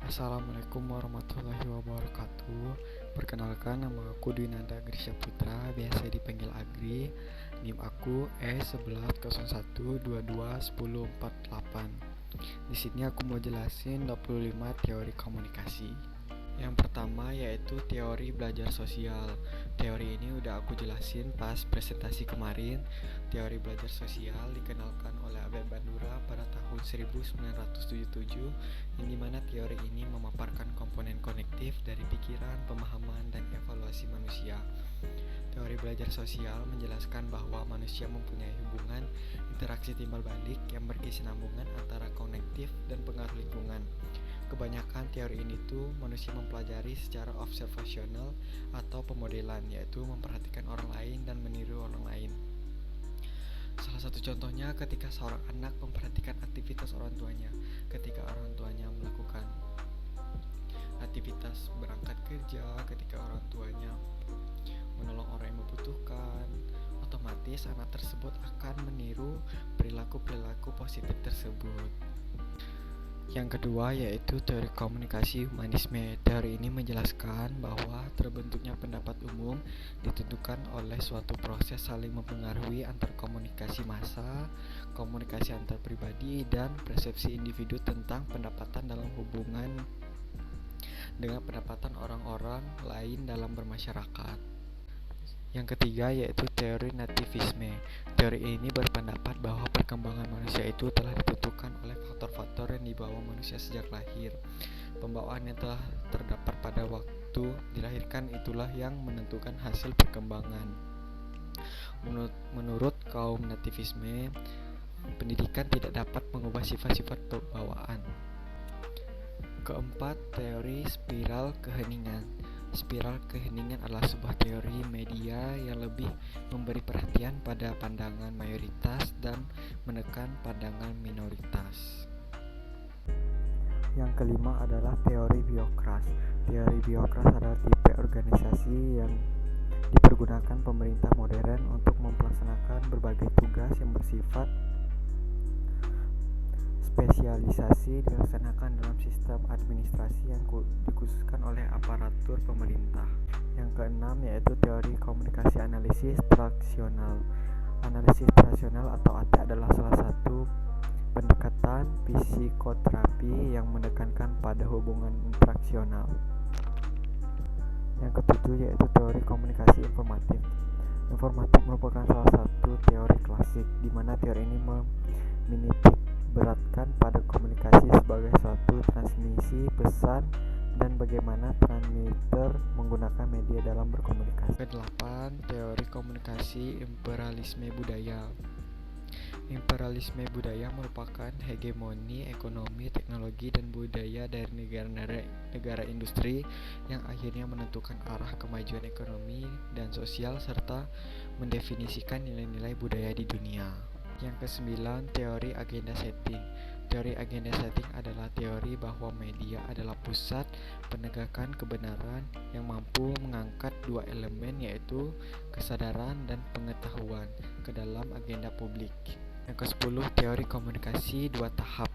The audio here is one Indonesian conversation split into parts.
Assalamualaikum warahmatullahi wabarakatuh. Perkenalkan, nama aku Dwinanda Grisha Putra, biasa dipanggil Agri. NIM aku E1101221048. Di sini aku mau jelasin 25 teori komunikasi. Yang pertama yaitu teori belajar sosial. Teori ini udah aku jelasin pas presentasi kemarin. Teori belajar sosial dikenalkan oleh Abed Bandura pada tahun 1977, yang dimana teori ini memaparkan komponen konektif dari pikiran, pemahaman, dan evaluasi manusia. Teori belajar sosial menjelaskan bahwa manusia mempunyai hubungan interaksi timbal balik yang berkesinambungan antara konektif dan pengaruh lingkungan. Kebanyakan teori ini tuh manusia mempelajari secara observasional atau pemodelan, yaitu memperhatikan orang lain dan meniru orang lain. Salah satu contohnya ketika seorang anak memperhatikan aktivitas orang tuanya. Ketika orang tuanya melakukan aktivitas berangkat kerja, ketika orang tuanya menolong orang yang membutuhkan, otomatis anak tersebut akan meniru perilaku-perilaku positif tersebut. Yang kedua yaitu teori komunikasi humanisme. Teori ini menjelaskan bahwa terbentuknya pendapat umum ditentukan oleh suatu proses saling mempengaruhi antar komunikasi massa, komunikasi antar pribadi, dan persepsi individu tentang pendapatan dalam hubungan dengan pendapatan orang-orang lain dalam bermasyarakat. Yang ketiga yaitu teori nativisme. Teori ini berpendapat bahwa perkembangan manusia itu telah ditentukan oleh faktor-faktor yang dibawa manusia sejak lahir. Pembawaan yang telah terdapat pada waktu dilahirkan itulah yang menentukan hasil perkembangan. Menurut kaum nativisme, pendidikan tidak dapat mengubah sifat-sifat pembawaan. Keempat, teori spiral keheningan. Spiral keheningan adalah sebuah teori media yang lebih memberi perhatian pada pandangan mayoritas dan menekan pandangan minoritas. Yang kelima adalah teori biokras. Teori biokras adalah tipe organisasi yang dipergunakan pemerintah modern untuk melaksanakan berbagai tugas yang bersifat spesialisasi dilaksanakan dalam sistem administrasi yang dikhususkan oleh aparatur pemerintah. Yang keenam yaitu teori komunikasi analisis traksional. Analisis traksional atau AT adalah salah satu pendekatan psikoterapi yang menekankan pada hubungan traksional. Yang ketujuh yaitu teori komunikasi informatif. Informatif merupakan salah satu teori klasik, di mana teori ini menitik beratkan pada komunikasi sebagai suatu transmisi pesan dan bagaimana transmitter menggunakan media dalam berkomunikasi. Kedelapan, teori komunikasi imperialisme budaya. Imperialisme budaya merupakan hegemoni ekonomi, teknologi, dan budaya dari negara industri yang akhirnya menentukan arah kemajuan ekonomi dan sosial serta mendefinisikan nilai-nilai budaya di dunia. Yang kesembilan, teori agenda setting. Teori agenda setting adalah teori bahwa media adalah pusat penegakan kebenaran yang mampu mengangkat dua elemen yaitu kesadaran dan pengetahuan ke dalam agenda publik. Yang ke-10, teori komunikasi dua tahap.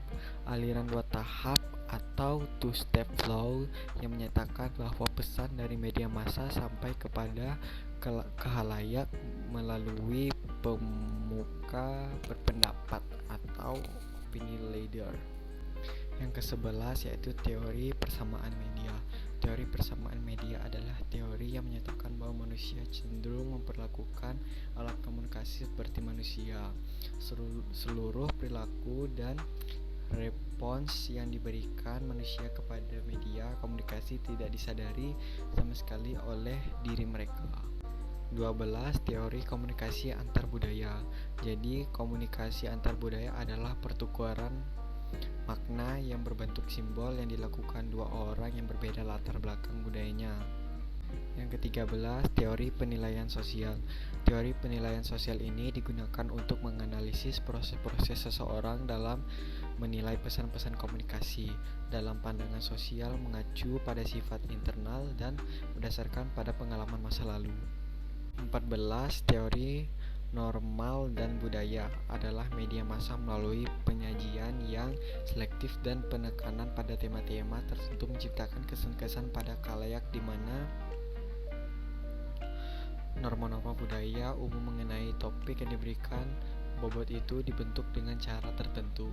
Aliran dua tahap atau two-step flow yang menyatakan bahwa pesan dari media massa sampai kepada khalayak melalui pemuka berpendapat atau opinion leader. Yang ke-11 yaitu teori persamaan media. Teori persamaan media adalah teori yang menyatakan bahwa manusia cenderung memperlakukan alat komunikasi seperti manusia. Seluruh perilaku dan respons yang diberikan manusia kepada media komunikasi tidak disadari sama sekali oleh diri mereka. 12. Teori komunikasi antar budaya. Jadi komunikasi antar budaya adalah pertukaran makna yang berbentuk simbol yang dilakukan dua orang yang berbeda latar belakang budayanya. Yang ke-13, teori penilaian sosial. Teori penilaian sosial ini digunakan untuk menganalisis proses-proses seseorang dalam menilai pesan-pesan komunikasi. Dalam pandangan sosial mengacu pada sifat internal dan berdasarkan pada pengalaman masa lalu. 14. Teori Normal dan budaya adalah media massa melalui penyajian yang selektif dan penekanan pada tema-tema tertentu menciptakan kesan-kesan pada khalayak di mana norma-norma budaya umum mengenai topik yang diberikan bobot itu dibentuk dengan cara tertentu.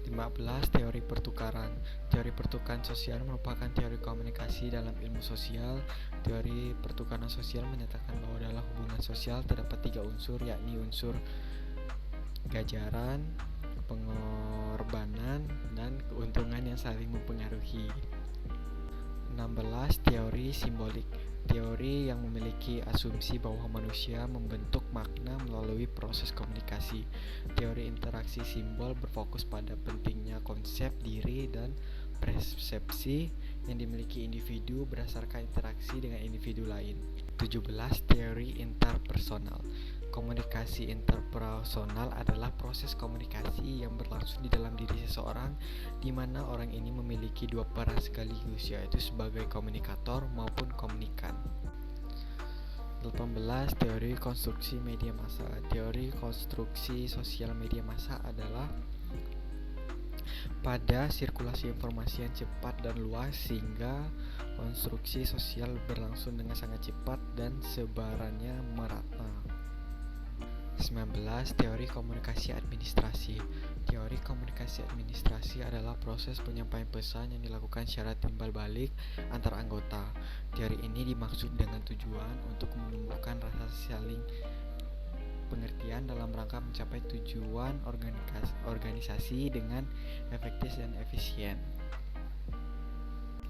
15. Teori pertukaran. Teori pertukaran sosial merupakan teori komunikasi dalam ilmu sosial. Teori pertukaran sosial menyatakan bahwa dalam hubungan sosial terdapat 3 unsur, yakni unsur gajaran, pengorbanan, dan keuntungan yang saling mempengaruhi. 16. Teori simbolik. Teori yang memiliki asumsi bahwa manusia membentuk makna melalui proses komunikasi. Teori interaksi simbol berfokus pada pentingnya konsep diri dan persepsi yang dimiliki individu berdasarkan interaksi dengan individu lain. 17. Teori interpersonal. Komunikasi interpersonal adalah proses komunikasi yang berlangsung di dalam diri seseorang, di mana orang ini memiliki 2 peran sekaligus, yaitu sebagai komunikator maupun komunikan. 18. Teori konstruksi media massa. Teori konstruksi sosial media massa adalah pada sirkulasi informasi yang cepat dan luas, sehingga konstruksi sosial berlangsung dengan sangat cepat dan sebarannya merata. 19. Teori komunikasi administrasi. Teori komunikasi administrasi adalah proses penyampaian pesan yang dilakukan secara timbal balik antar anggota. Teori ini dimaksud dengan tujuan untuk menumbuhkan rasa saling pengertian dalam rangka mencapai tujuan organisasi dengan efektif dan efisien.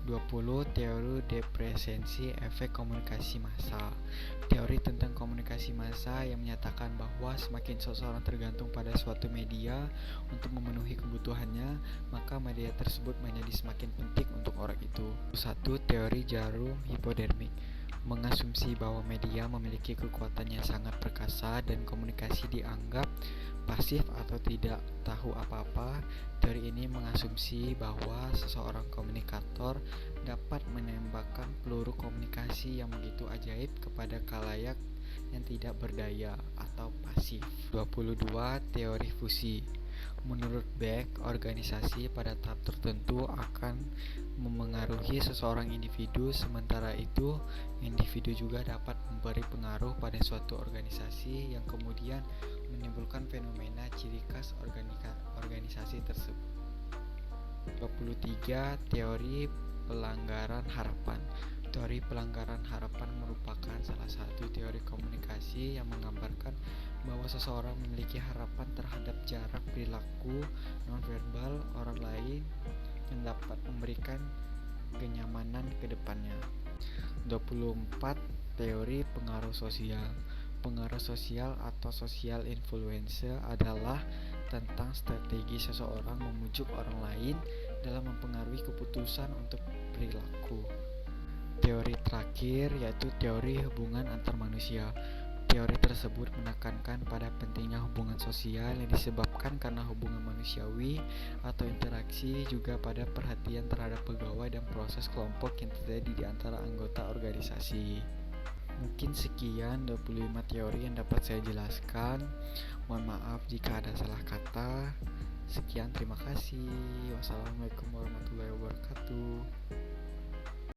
20. Teori depresensi efek komunikasi massa. Teori tentang komunikasi massa yang menyatakan bahwa semakin seseorang tergantung pada suatu media untuk memenuhi kebutuhannya, maka media tersebut menjadi semakin penting untuk orang itu. 1. Teori jarum hipodermik mengasumsi bahwa media memiliki kekuatan yang sangat perkasa dan komunikasi dianggap pasif atau tidak tahu apa-apa. Teori ini mengasumsi bahwa seseorang komunikator dapat menembakkan peluru komunikasi yang begitu ajaib kepada khalayak yang tidak berdaya atau pasif. 22. Teori fusi. Menurut Beck, organisasi pada tahap tertentu akan memengaruhi seseorang individu, sementara itu individu juga dapat memberi pengaruh pada suatu organisasi yang kemudian menimbulkan fenomena ciri khas organisasi tersebut. 23. Teori pelanggaran harapan. Teori pelanggaran harapan merupakan salah satu teori komunikasi yang menggambarkan bahwa seseorang memiliki harapan terhadap jarak perilaku nonverbal orang lain yang dapat memberikan kenyamanan ke depannya. 24. Teori pengaruh sosial. Pengaruh sosial atau social influence adalah tentang strategi seseorang membujuk orang lain dalam mempengaruhi keputusan untuk perilaku. Teori terakhir yaitu teori hubungan antar manusia. Teori tersebut menekankan pada pentingnya hubungan sosial yang disebabkan karena hubungan manusiawi atau interaksi, juga pada perhatian terhadap pegawai dan proses kelompok yang terjadi di antara anggota organisasi. Mungkin sekian 25 teori yang dapat saya jelaskan. Mohon maaf jika ada salah kata. Sekian, terima kasih. Wassalamualaikum warahmatullahi wabarakatuh.